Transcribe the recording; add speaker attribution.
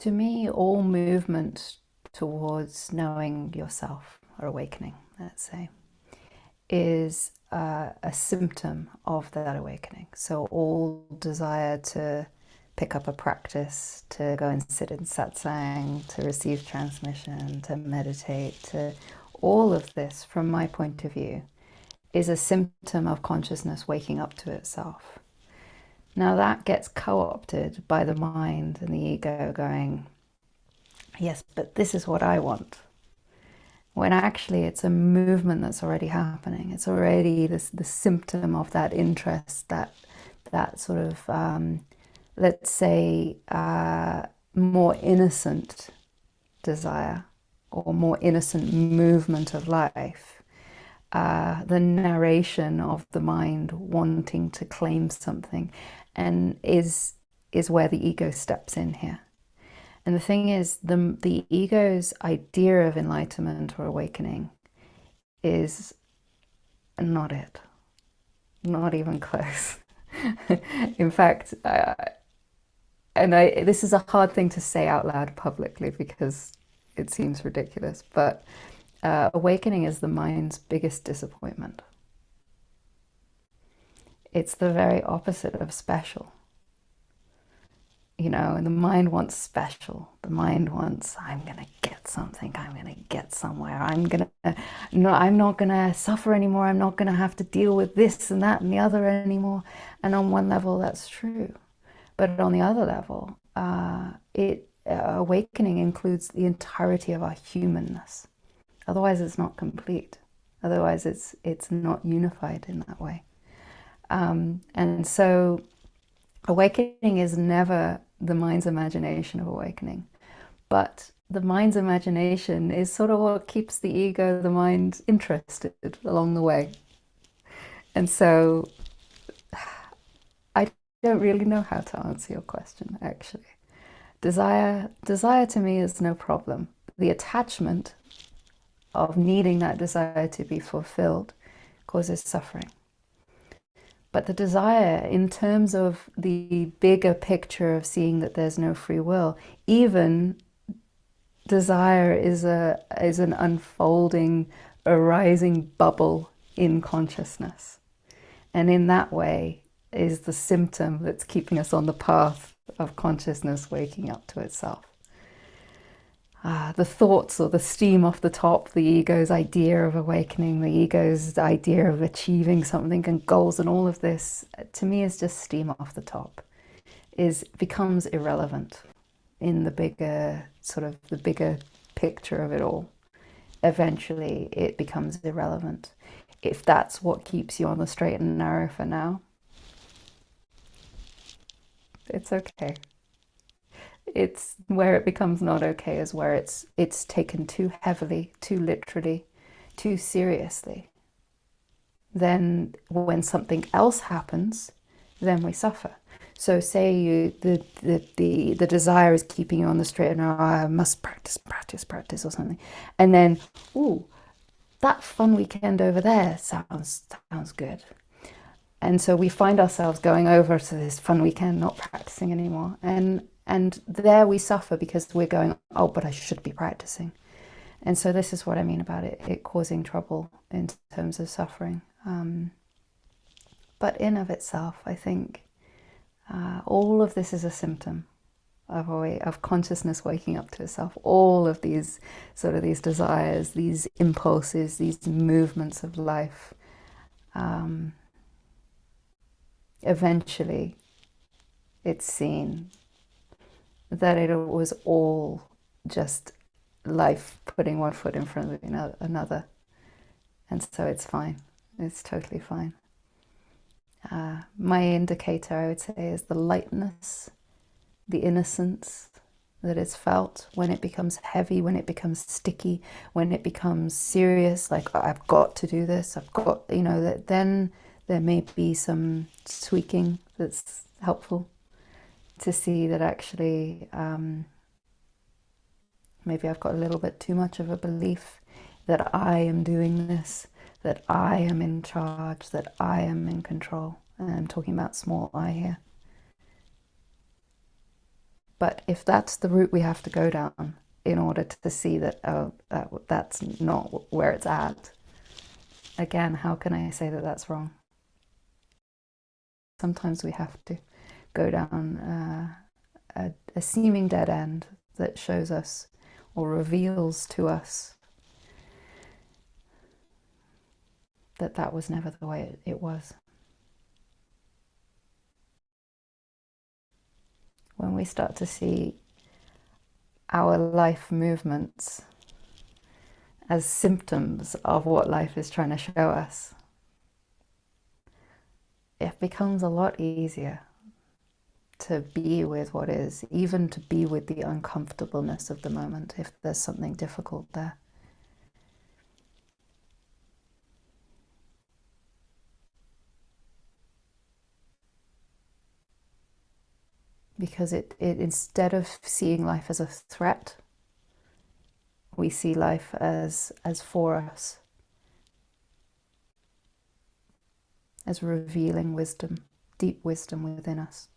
Speaker 1: To me, all movement towards knowing yourself or awakening, let's say, is a symptom of that awakening. So all desire to pick up a practice, to go and sit in satsang, to receive transmission, to meditate, to all of this, from my point of view, is a symptom of consciousness waking up to itself. Now that gets co-opted by the mind and the ego going, yes, but this is what I want. When actually it's a movement that's already happening. It's already the symptom of that interest, that sort of, let's say, more innocent desire or more innocent movement of life. The narration of the mind wanting to claim something, and is where the ego steps in here. And the thing is, the ego's idea of enlightenment or awakening is not it. Not even close. In fact, this is a hard thing to say out loud publicly because it seems ridiculous, but awakening is the mind's biggest disappointment. It's the very opposite of special. You know, and the mind wants special. The mind wants, I'm going to get something. I'm going to get somewhere. I'm not going to suffer anymore. I'm not going to have to deal with this and that and the other anymore. And on one level, that's true. But on the other level, awakening includes the entirety of our humanness. Otherwise, it's not complete. Otherwise, it's not unified in that way. And so awakening is never the mind's imagination of awakening, but the mind's imagination is sort of what keeps the ego, the mind, interested along the way. And so I don't really know how to answer your question, actually. Desire to me is no problem. The attachment of needing that desire to be fulfilled causes suffering. But the desire, in terms of the bigger picture of seeing that there's no free will, even desire is an unfolding, arising bubble in consciousness. And in that way is the symptom that's keeping us on the path of consciousness waking up to itself. The thoughts or the steam off the top, the ego's idea of awakening, the ego's idea of achieving something and goals and all of this, to me, is just steam off the top. Becomes irrelevant in the bigger picture of it all. Eventually, it becomes irrelevant. If that's what keeps you on the straight and narrow for now, it's okay. It's where it becomes not okay is where it's taken too heavily, too literally, too seriously. Then when something else happens, then we suffer. So say the desire is keeping you on the straight and narrow, I must practice or something. And then, ooh, that fun weekend over there sounds good. And so we find ourselves going over to this fun weekend, not practicing anymore. And there we suffer because we're going, oh, but I should be practicing. And so this is what I mean about it causing trouble in terms of suffering. But in of itself, I think all of this is a symptom of consciousness waking up to itself. All of these these desires, these impulses, these movements of life, eventually it's seen that it was all just life putting one foot in front of another. And so it's fine. It's totally fine. My indicator, I would say, is the lightness, the innocence that is felt when it becomes heavy, when it becomes sticky, when it becomes serious, like, oh, I've got to do this, I've got, that then there may be some tweaking that's helpful to see that actually maybe I've got a little bit too much of a belief that I am doing this, that I am in charge, that I am in control. And I'm talking about small I here. But if that's the route we have to go down in order to see that, oh, that's not where it's at, again, how can I say that that's wrong? Sometimes we have to go down a seeming dead end that shows us or reveals to us that that was never the way it was. When we start to see our life movements as symptoms of what life is trying to show us, it becomes a lot easier to be with what is, even to be with the uncomfortableness of the moment if there's something difficult there. Because it instead of seeing life as a threat, we see life as for us, as revealing wisdom, deep wisdom within us.